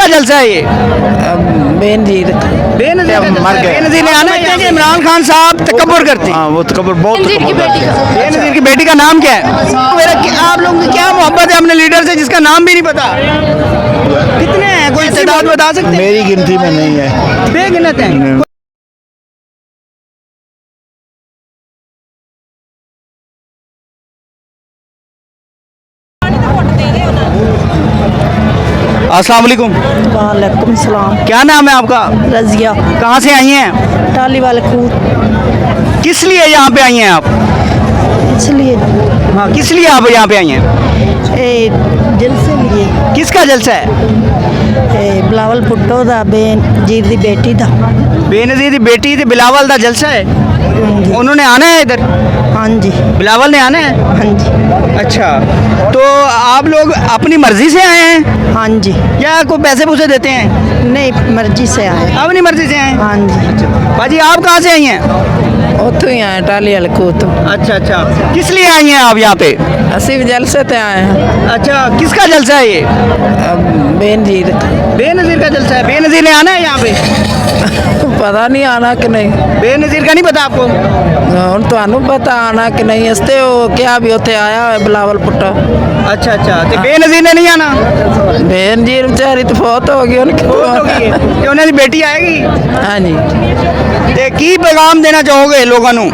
किसका जलसा है ये? बेनजीर मर गए। बेनजीर ने आना है कि इमरान खान साहब तकब्बुर करते हैं? हाँ वो तकबर बहुत बेनजीर की बेटी का नाम क्या है? आप लोगों की क्या मोहब्बत है अपने लीडर से जिसका नाम भी नहीं पता? कितने हैं, कोई तादाद बता सकते हैं? मेरी गिनती में नहीं है। बेगिनत हैं। अस्सलाम वालेकुम। वालेकुम सलाम। क्या नाम है आपका? रजिया कहाँ से आई हैं? टाली वाले खूद। किस लिए यहाँ पे आई हैं आप? इसलिए हाँ, किस लिए आप यहाँ पे आई हैं? जलसे लिए किसका जलसा है? बिलावल भुट्टो दा बेनजीर दी बेटी दा। बेनजीर की बेटी थी बिलावल का जलसा है, उन्होंने आना है इधर? हाँ जी बिलावल ने आना है? हाँ जी अच्छा, तो आप लोग अपनी मर्जी से आए हैं हाँ जी। या कोई पैसे पूसे देते हैं? नहीं मर्जी से आए। अपनी मर्जी से आए हैं। हाँ जी बाजी आप कहाँ से आई हैं? उतो ही आए टाली वाले खूद तो। अच्छा अच्छा, किस लिए आई हैं आप यहाँ पे? ਅਸੀਂ ਵੀ ਜਲਸੇ ਤੇ आए हैं। अच्छा, किसका जलसा है ये? बेनजीर बेनजीर का जलसा है। बेनजीर ने आना है यहाँ पे? पता नहीं आना कि नहीं। बेनजीर का नहीं पता आपको? ਹੁਣ ਤੁਹਾਨੂੰ ਪਤਾ ਆਣਾ ਕਿ ਨਹੀਂ। ਅਸਤੇ ਉਹ ਕਿਹਾ ਵੀ ਉੱਥੇ ਆਇਆ ਹੋਇਆ ਬਿਲਾਵਲ ਪੁੱਟਾ। अच्छा अच्छा, तो बेनजीर ने नहीं आना? बेनजीर बेचारी तो फौत हो गई उनकी। बहुत हो गई है कि उन्हें दी बेटी आएगी। हाँ जी। ते की पैगाम देना चाहोगे लोगों ਨੂੰ?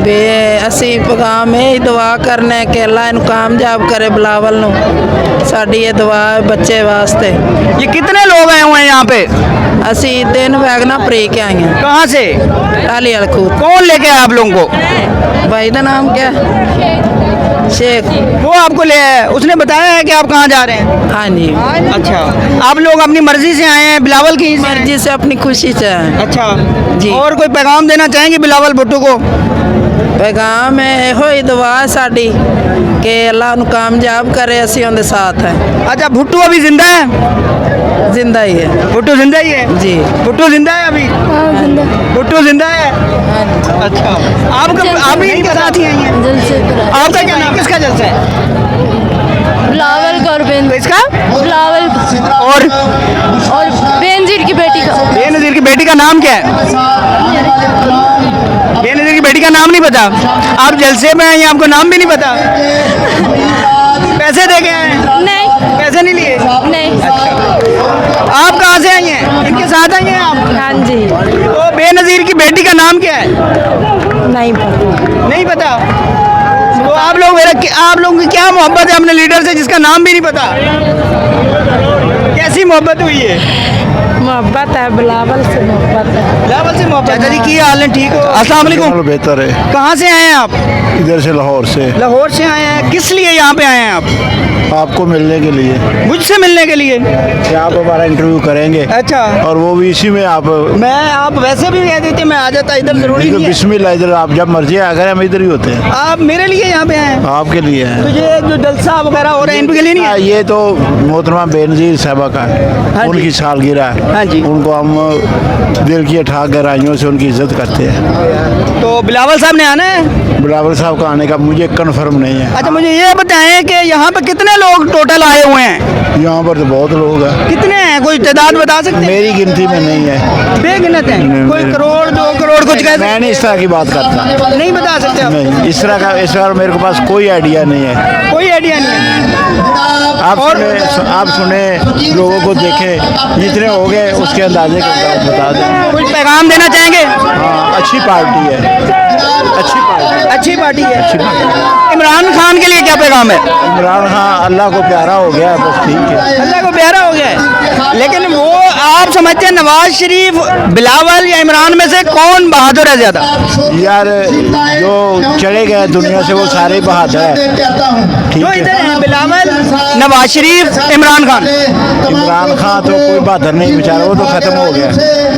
बे ਅਸੀਂ ਪੈगाम ਇਹ ਦੁਆ ਕਰਨੇ ਕਿ ਅੱਲਾ ਇਹਨੂੰ ਕਾਮਯਾਬ ਕਰੇ ਬਿਲਾਵਲ ਨੂੰ। ਸਾਡੀ ਇਹ ਦੁਆ ਹੈ ਬੱਚੇ ਵਾਸਤੇ। ये कितने लोग आए हुए हैं यहाँ पे? ਅਸੀਂ 3 ਵੈਗਨਾਂ ਭਰੀ ਕੇ ਆਏ ਹਾਂ कहाँ से? टाली वाले खूद। कौन लेके आया आप लोगों को? भाई का नाम क्या है? शेख। वो आपको ले आया है, उसने बताया है कि आप कहाँ जा रहे हैं? हाँ जी अच्छा, आप लोग अपनी मर्जी से आए हैं, बिलावल की ही से आए हैं? मर्जी से अपनी खुशी से आए हैं। अच्छा जी। और कोई पैगाम देना चाहेंगे बिलावल भुट्टो को? पैगाम है ਇਹੋ ਹੀ दुआ है साड़ी कि अल्लाह ਨੂੰ कामयाब करे। ਅਸੀਂ ਉਹਦੇ साथ हैं। अच्छा, भुट्टो अभी जिंदा है? जिंदा ही है भुट्टो जिंदा ही है? जी। भुट्टो जिंदा है अभी? भुट्टो जिंदा है? अच्छा, आप भी इनके साथ ही आई हैं? आपका क्या नाम, किसका जलसा है? बिलावल का और इसका? बिलावल और बेनजीर की बेटी का। बेनजीर की बेटी का नाम क्या है? बेनजीर की बेटी का नाम नहीं पता? आप जलसे में आई हैं, आपको नाम भी नहीं पता? पैसे दे के आए हैं? नहीं पैसे नहीं लिए? नहीं। आप कहाँ से आई हैं? इनके साथ आई हैं आप? हाँ जी। तो बेनजीर की बेटी का नाम क्या है? नहीं पता। नहीं पता? तो आप लोगों की क्या मोहब्बत है अपने लीडर से जिसका नाम भी नहीं पता? कैसी मोहब्बत हुई है? मोहब्बत है बिलावल से मोहब्बत है। बिलावल से मोहब्बत। चाचा जी की हाल है? ठीक हो? अस्सलाम वालेकुम। बेहतर है। कहाँ से आए हैं आप? इधर से लाहौर से। लाहौर से आए हैं। किस लिए यहाँ पे आए हैं आप? आपको मिलने के लिए। मुझसे मिलने के लिए? आप हमारा इंटरव्यू करेंगे। अच्छा, और वो भी इसी में आप आप वैसे भी कह देते मैं आ जाता, इधर जरूरी नहीं है। बिस्मिल्लाह, इधर आप जब मर्जी अगर हम इधर ही होते हैं। आप मेरे लिए यहाँ पे आए हैं? आपके लिए है। तो ये जो जलसा वगैरह हो रहे हैं इनके लिए नहीं है? ये तो मोहतरमा बेनजीर साहबा का है। हाँ जी। उनकी सालगिरह है। हाँ जी। उनको हम दिल की अठा गहराइयों से उनकी इज्जत करते हैं। तो बिलावल साहब ने आना है? बिलावल साहब का आने का मुझे कन्फर्म नहीं है। अच्छा, मुझे ये बताएं कि यहाँ पे कितने लोग टोटल आए हुए हैं? यहाँ पर तो बहुत लोग हैं। कितने हैं, कोई तादाद बता सकते हैं? मेरी गिनती में नहीं है। बेगिनत है? नहीं, कोई मेरे- करोड़ 2 करोड़ कुछ कह मैं नहीं इस तरह की बात करता। सकते? नहीं बता सकते आप? नहीं, इस तरह मेरे को पास कोई आइडिया नहीं है। कोई आइडिया नहीं है? आप सुने लोगों को देखें, जितने हो गए उसके अंदाजे के साथ बता दें। कुछ पैगाम देना चाहेंगे? हाँ, अच्छी पार्टी है। अच्छी पार्टी। अच्छी पार्टी है। इमरान खान के लिए क्या पैगाम है? इमरान खान अल्लाह को प्यारा हो गया है, बस ठीक है। अल्लाह को प्यारा हो गया है, लेकिन वो आप समझते हैं नवाज शरीफ, बिलावल या इमरान में से कौन बहादुर है ज्यादा? यार जो चले गए दुनिया से वो सारे बहादुर है। ठीक जो है। इधर है बिलावल, नवाज शरीफ, इमरान खान। इमरान खान तो कोई बहादुर नहीं बेचारा, वो तो खत्म हो गया।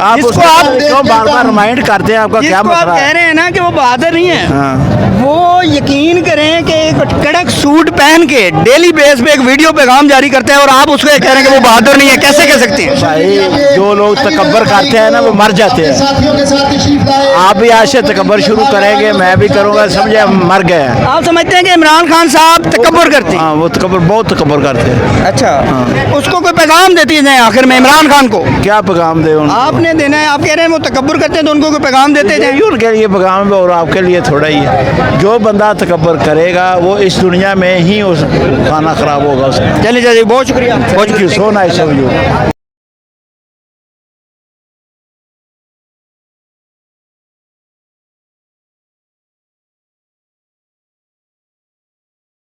आप जिसको उसको आप क्यों बार बार रिमाइंड करते हैं? आपका क्या जिसको आप मसला कह है? रहे हैं ना कि वो बहादुर नहीं है, हाँ। वो यकीन करें कि एक कड़क सूट पहन के डेली बेस पे एक वीडियो पैगाम जारी करते हैं और आप उसको कह रहे हैं कि वो बहादुर नहीं है, कैसे कह सकते हैं? भाई जो लोग तकब्बर करते हैं ना वो मर जाते हैं। आप भी आज से तकब्बर शुरू करेंगे, मैं भी करूँगा, समझे? हम मर गए हैं। आप समझते हैं कि इमरान खान साहब तकब्बुर करते हैं? हाँ, वो तकब्बर बहुत बहुत तकबर करते हैं। अच्छा, उसको कोई पैगाम देती है आखिर में इमरान खान को? क्या पैगाम दे उनको? आपने देना है, आप कह रहे हैं वो तकब्बुर करते हैं तो उनको कोई पैगाम देते जाए। यही उनके लिए पैगाम है और आपके लिए थोड़ा ही है। जो बंदा तकबर करेगा वो इस दुनिया में ही उस खाना खराब होगा उसका। चलिए चलिए, बहुत शुक्रिया, बहुत शुक्रिया। So nice of you.